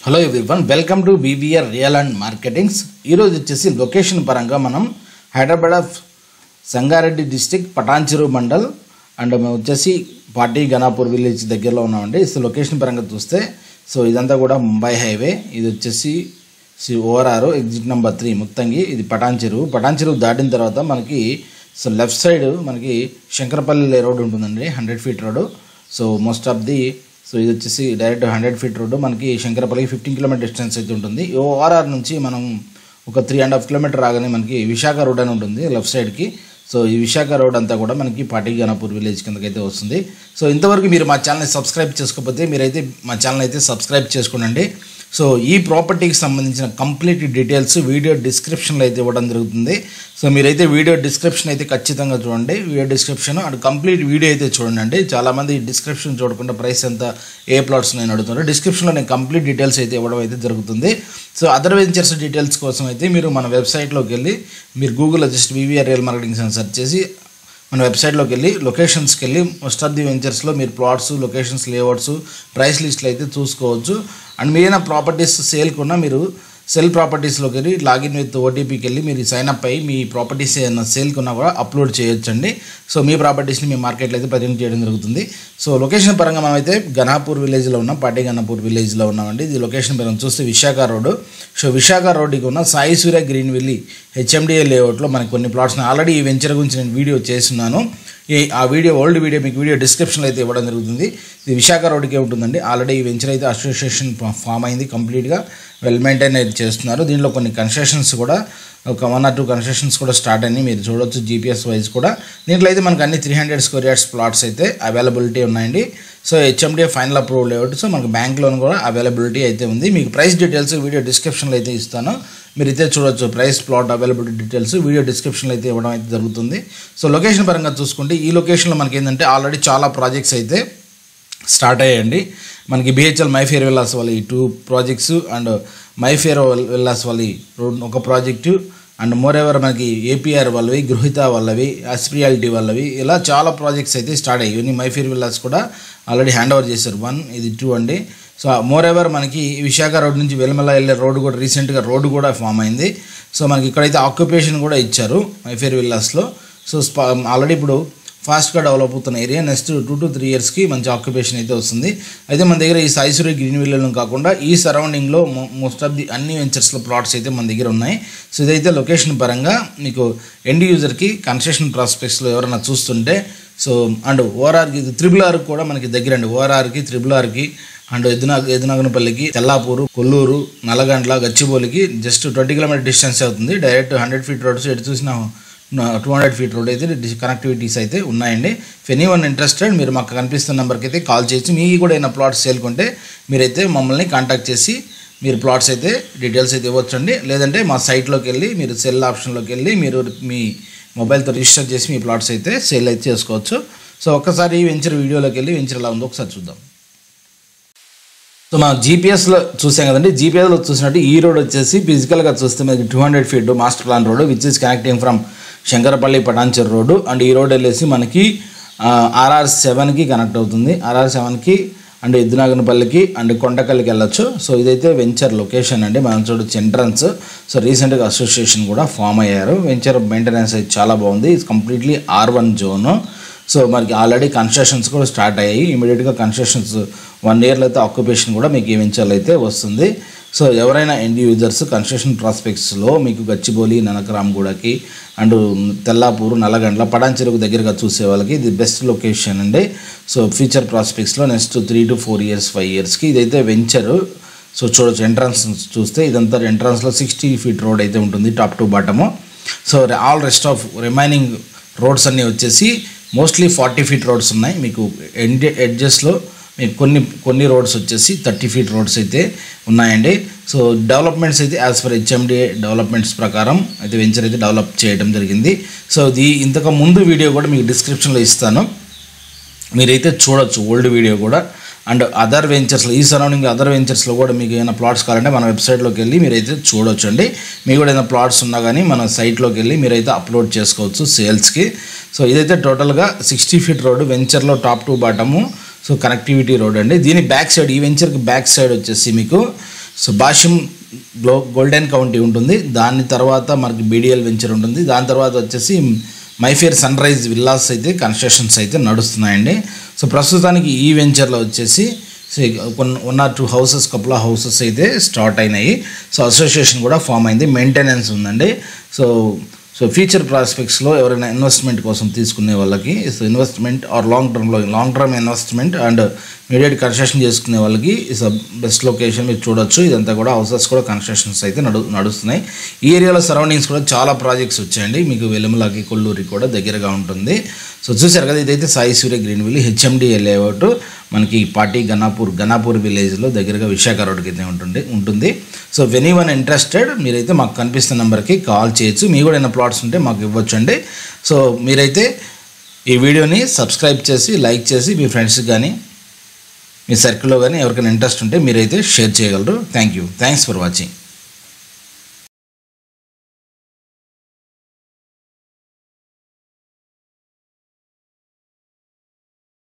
Hello everyone, welcome to BBR real and marketings. ఈరోజు వచ్చేసి location పరంగా మనం Hyderabad of Sangareddy district Patancheru mandal and మేము వచ్చేసి పార్టీ గణాపూర్ విలేజ్ దగ్గరలో ఉన్నామండి. సో లొకేషన్ పరంగా చూస్తే ఇదంతా కూడా ముంబై హైవే. ఇది వచ్చేసి ఓఆర్ఆర్ ఎగ్జిట్ నెంబర్ 3 ముత్తంగి. ఇది పటాన్చెరు దాటిన తర్వాత మనకి లెఫ్ట్ సైడ్ మనకి శంకరపల్లి రోడ్ ఉంటుందండి, 100 feet road. Most of the ఇది వచ్చేసి డైరెక్ట్ 100 ఫీట్ రోడ్డు మనకి శంకరపల్లికి 15 కిలోమీటర్ డిస్టెన్స్ అయితే ఉంటుంది. ఓఆర్ఆర్ నుంచి మనం ఒక 3.5 కిలోమీటర్ రాగానే మనకి విశాఖ రోడ్ అని ఉంటుంది లెఫ్ట్ సైడ్కి. ఈ విశాఖ రోడ్ అంతా కూడా మనకి పార్టీ గణాపూర్ విలేజ్ కిందకైతే వస్తుంది. ఇంతవరకు మీరు మా ఛానల్ని సబ్స్క్రైబ్ చేసుకోకపోతే మీరైతే మా ఛానల్ అయితే సబ్స్క్రైబ్ చేసుకోండి. ఈ ప్రాపర్టీకి సంబంధించిన కంప్లీట్ డీటెయిల్స్ వీడియో డిస్క్రిప్షన్లో అయితే ఇవ్వడం జరుగుతుంది. మీరైతే వీడియో డిస్క్రిప్షన్ అయితే ఖచ్చితంగా చూడండి. Video description and complete video అయితే చూడండి. చాలామంది డిస్క్రిప్షన్ చూడకుండా ప్రైస్ ఎంత, ఏ ప్లాట్స్ నేను అడుగుతున్నారు. డిస్క్రిప్షన్లో నేను కంప్లీట్ డీటెయిల్స్ అయితే ఇవ్వడం అయితే జరుగుతుంది. అదర్ వెంచర్స్ డీటెయిల్స్ కోసం అయితే మీరు మన వెబ్సైట్లోకి వెళ్ళి మీరు గూగుల్లో జస్ట్ బీబీఆర్ రియల్ మార్కెటింగ్స్ అని సెర్చ్ చేసి మన వెబ్సైట్లోకి వెళ్ళి లొకేషన్స్కి వెళ్ళి మోస్ట్ ఆఫ్ ది వెంచర్స్లో మీరు ప్లాట్స్, లొకేషన్స్, లేఅవుట్స్, ప్రైస్ లిస్టులు అయితే చూసుకోవచ్చు. అండ్ మీరైనా ప్రాపర్టీస్ సేల్కున్నా మీరు సెల్ ప్రాపర్టీస్లోకి వెళ్ళి లాగిన్ విత్ ఓటీపీకి వెళ్ళి మీరు సైన్ అప్ అయ్యి మీ ప్రాపర్టీస్ ఏదైనా సేల్కున్నా కూడా అప్లోడ్ చేయొచ్చండి. మీ ప్రాపర్టీస్ని మీ మార్కెట్లో అయితే ప్రజెంట్ చేయడం జరుగుతుంది. లొకేషన్ పరంగా మనమైతే గణాపూర్ విలేజ్లో ఉన్నాం, పార్టీ గణాపూర్ విలేజ్లో ఉన్నామండి. ఇది లొకేషన్ పరంగా చూస్తే విశాఖ రోడ్డు. విశాఖ రోడ్డుకి ఉన్న సాయి సూర్య గ్రీన్ విల్లీ హెచ్ఎండిఏ లేఅవుట్లో మనకి కొన్ని ప్లాట్స్ని ఆల్రెడీ ఈ వెంచర్ గురించి నేను వీడియో చేస్తున్నాను. ఆ వీడియో ఓల్డ్ వీడియో మీకు వీడియో డిస్క్రిప్షన్లో అయితే ఇవ్వడం జరుగుతుంది. ఇది విశాఖ రోడ్డుకే ఉంటుందండి. ఆల్రెడీ ఈ వెంచర్ అయితే అసోసియేషన్ ఫామ్ అయింది, కంప్లీట్గా వెల్ మెయింటైన్ అయితే చేస్తున్నారు. దీనిలో కొన్ని కన్స్ట్రక్షన్స్ కూడా ఒక 1 or 2 కన్స్ట్రక్షన్స్ కూడా స్టార్ట్ అయినాయి, మీరు చూడవచ్చు జీపీఎస్ వైజ్ కూడా. దీంట్లో అయితే మనకు అన్ని 300 స్క్వేర్ యార్డ్స్ ప్లాట్స్ అయితే అవైలబిలిటీ ఉన్నాయండి. HMDA final approve layout. మనకు బ్యాంక్ లోన్ కూడా అవైలబిలిటీ అయితే ఉంది. మీకు ప్రైస్ డీటెయిల్స్ వీడియో డిస్క్రిప్షన్లో అయితే ఇస్తాను, మీరైతే చూడవచ్చు. Price, plot availability details video డిస్క్రిప్షన్లో అయితే ఇవ్వడం అయితే జరుగుతుంది. లొకేషన్ పరంగా చూసుకుంటే ఈ లొకేషన్లో మనకి ఏంటంటే ఆల్రెడీ చాలా ప్రాజెక్ట్స్ అయితే స్టార్ట్ అయ్యాయండి. మనకి బిహెచ్ఎల్ మైఫేర్ విల్లాస్ వాళ్ళ 2 ప్రాజెక్ట్స్ అండ్ మైఫేర్ విల్లాస్ వాళ్ళ ఒక ప్రాజెక్టు అండ్ మోరెవర్ మనకి ఏపీఆర్ వాళ్ళవి, గృహిత వాళ్ళవి, ఆస్పిరియాలిటీ వాళ్ళవి, ఇలా చాలా ప్రాజెక్ట్స్ అయితే స్టార్ట్ అయ్యాయి. ఇవన్నీ మైఫేర్ విల్లాస్ కూడా ఆల్రెడీ హ్యాండ్ ఓవర్ చేశారు. 1, ఇది 2 అండి. మోరెవర్ మనకి విశాఖ రోడ్ నుంచి వెల్మెల వెళ్ళే రోడ్డు కూడా రీసెంట్గా రోడ్డు కూడా ఫామ్ అయింది. మనకి ఇక్కడైతే ఆక్యుపేషన్ కూడా ఇచ్చారు మైఫేర్ విల్లాస్లో. ఆల్రెడీ ఇప్పుడు ఫాస్ట్గా డెవలప్ అవుతున్న ఏరియా. నెక్స్ట్ 2 to 3 ఇయర్స్కి మంచి ఆక్యుపేషన్ అయితే వస్తుంది. అయితే మన దగ్గర ఈ సాయి సూర్య గ్రీన్ విల్లాలో కాకుండా ఈ సరౌండింగ్లో మోస్ట్ ఆఫ్ ది అన్ని వెంచర్స్లో ప్లాట్స్ అయితే మన దగ్గర ఉన్నాయి. ఇదైతే లొకేషన్ పరంగా మీకు ఎండ్ యూజర్కి కన్స్ట్రక్షన్ ప్రాస్పెక్ట్స్లో ఎవరైనా చూస్తుంటే అండ్ ఓఆర్ఆర్కి RRR కూడా మనకి దగ్గర అండి. ఓఆర్ఆర్కి RRRకి అండ్ ఎదునగనపల్లికి, తెల్లాపూరు, కొల్లూరు, నల్లగండ్ల, గచ్చిబౌలికి జస్ట్ 20 కిలోమీటర్ డిస్టెన్స్ అవుతుంది. డైరెక్ట్ 100 ఫీట్ రోడ్స్ ఎటు చూసినా 200 ఫీట్ రోడ్ అయితే కనెక్టివిటీస్ అయితే ఉన్నాయండి. ఇఫ్ ఎనీవన్ ఇంట్రెస్టెడ్ మీరు మాకు కనిపిస్తున్న నెంబర్కి అయితే కాల్ చేయొచ్చు. మీకు కూడా ఏమైనా ప్లాట్స్ సేల్కుంటే మీరైతే మమ్మల్ని కాంటాక్ట్ చేసి మీరు ప్లాట్స్ అయితే డీటెయిల్స్ అయితే ఇవ్వచ్చండి. లేదంటే మా సైట్లోకి వెళ్ళి మీరు సెల్ ఆప్షన్లోకి వెళ్ళి మీరు మీ మొబైల్తో రిజిస్టర్ చేసి మీ ప్లాట్స్ అయితే సేల్ అయితే చేసుకోవచ్చు. ఒక్కసారి ఈ వెంచర్ వీడియోలోకి వెళ్ళి వెంచర్ ఎలా ఉందో ఒకసారి చూద్దాం. మనం జీపీఎస్లో చూసాం కదండి. జీపీఎస్లో చూసినట్టు ఈ రోడ్ వచ్చేసి ఫిజికల్గా చూస్తే మనకి 200 feet master plan road which is connecting from Shankarpally Patancheru road. And ఈ రోడ్ వెళ్ళేసి మనకి RR7కి కనెక్ట్ అవుతుంది. RR7కి అండ్ ఎద్దునాగనపల్లికి అండ్ కొండకల్లికి వెళ్ళొచ్చు. ఇదైతే వెంచర్ లొకేషన్ అండి. మనం చూడొచ్చు ఎంట్రన్స్. రీసెంట్గా అసోసియేషన్ కూడా ఫామ్ అయ్యారు. వెంచర్ మెయింటెనెన్స్ అయితే చాలా బాగుంది. It's completely R1 zone. మనకి ఆల్రెడీ కన్స్ట్రక్షన్స్ కూడా స్టార్ట్ అయ్యాయి. ఇమీడియట్గా కన్స్ట్రక్షన్స్ 1 ఇయర్లో అయితే ఆక్యుపేషన్ కూడా మీకు ఈ వెంచర్లో అయితే వస్తుంది. ఎవరైనా ఎండ్ యూజర్స్ కన్స్ట్రక్షన్ ప్రాస్పెక్ట్స్లో మీకు గచ్చిబౌలి, ననకరామ్గూడకి అండ్ తెల్లాపూరు, నల్లగండ్ల, పటాన్చెరుకు దగ్గరగా చూసే వాళ్ళకి ఇది బెస్ట్ లొకేషన్ అండి. ఫ్యూచర్ ప్రాస్పెక్ట్స్లో నెక్స్ట్ 3 to 4 years 5 yearsకి ఇదైతే వెంచరు. చూడొచ్చు ఎంట్రన్స్ చూస్తే ఇదంతా ఎంట్రన్స్లో 60 ఫీట్ రోడ్ అయితే ఉంటుంది top to bottom. All rest of remaining roads అన్నీ వచ్చేసి మోస్ట్లీ 40 ఫీట్ రోడ్స్ ఉన్నాయి. మీకు ఎడ్జెస్లో మీకు కొన్ని రోడ్స్ వచ్చేసి 30 ఫీట్ రోడ్స్ అయితే ఉన్నాయండి. డెవలప్మెంట్స్ అయితే యాజ్ పర్ హెచ్ఎండిఏ డెవలప్మెంట్స్ ప్రకారం అయితే వెంచర్ అయితే డెవలప్ చేయడం జరిగింది. ఇంతకు ముందు వీడియో కూడా మీకు డిస్క్రిప్షన్లో ఇస్తాను, మీరైతే చూడొచ్చు ఓల్డ్ వీడియో కూడా. అండ్ అదర్ వెంచర్స్లో ఈ సరౌండింగ్ అదర్ వెంచర్స్లో కూడా మీకు ఏమైనా ప్లాట్స్ కావాలంటే మన వెబ్సైట్లోకి వెళ్ళి మీరైతే చూడొచ్చు అండి. మీకు కూడా ఏదైనా ప్లాట్స్ ఉన్నా కానీ మన సైట్లోకి వెళ్ళి మీరైతే అప్లోడ్ చేసుకోవచ్చు సేల్స్కి. ఇదైతే టోటల్గా 60 ఫీట్ రోడ్డు వెంచర్లో top to bottom. Connectivity road అండి. దీని బ్యాక్ సైడ్ ఈ వెంచర్కి బ్యాక్ సైడ్ వచ్చేసి మీకు సో బాషిం గోల్డెన్ కౌంటీ ఉంటుంది, దాని తర్వాత మనకి బీడిఎల్ వెంచర్ ఉంటుంది, దాని తర్వాత వచ్చేసి మైఫేర్ సన్ రైజ్ విల్లాస్ అయితే కన్స్ట్రక్షన్స్ అయితే నడుస్తున్నాయండి. సో ప్రస్తుతానికి ఈ వెంచర్లో వచ్చేసి one or two houses, couple of houses అయితే స్టార్ట్ అయినాయి. సో అసోసియేషన్ కూడా ఫామ్ అయింది, మెయింటెనెన్స్ ఉందండి. సో ఫ్యూచర్ ప్రాస్పెక్ట్స్లో ఎవరైనా ఇన్వెస్ట్మెంట్ కోసం తీసుకునే వాళ్ళకి, so investment or long term investment and immediate construction చేసుకునే వాళ్ళకి ఇస్ బెస్ట్ లొకేషన్ మీరు చూడొచ్చు. ఇదంతా కూడా హౌసెస్ కూడా కన్స్ట్రక్షన్స్ అయితే నడుస్తున్నాయి. ఈ ఏరియాలో సరౌండింగ్స్ కూడా చాలా ప్రాజెక్ట్స్ వచ్చాయండి. మీకు వెలుమలకి, కొల్లూరికి కూడా దగ్గరగా ఉంటుంది. సో చూసారు కదా, ఇదైతే సాయి సూర్య గ్రీన్విల్ హెచ్ఎండి లేఅవుట్ మనకి పాటి గనాపూర్ విలేజ్లో దగ్గరగా విశాఖ రోడ్కి అయితే ఉంటుంది. సో ఎనీవన్ ఇంట్రెస్టెడ్ మీరైతే మాకు కనిపిస్తున్న నెంబర్కి కాల్ చేయొచ్చు. మీ కూడా ఏమైనా ప్లాట్స్ ఉంటే మాకు ఇవ్వచ్చు అండి. సో మీరైతే ఈ వీడియోని సబ్స్క్రైబ్ చేసి, లైక్ చేసి మీ ఫ్రెండ్స్కి కానీ మీ సర్కిల్లో కానీ ఎవరికైనా ఇంట్రెస్ట్ ఉంటే మీరైతే షేర్ చేయగలరు. Thanks for watching.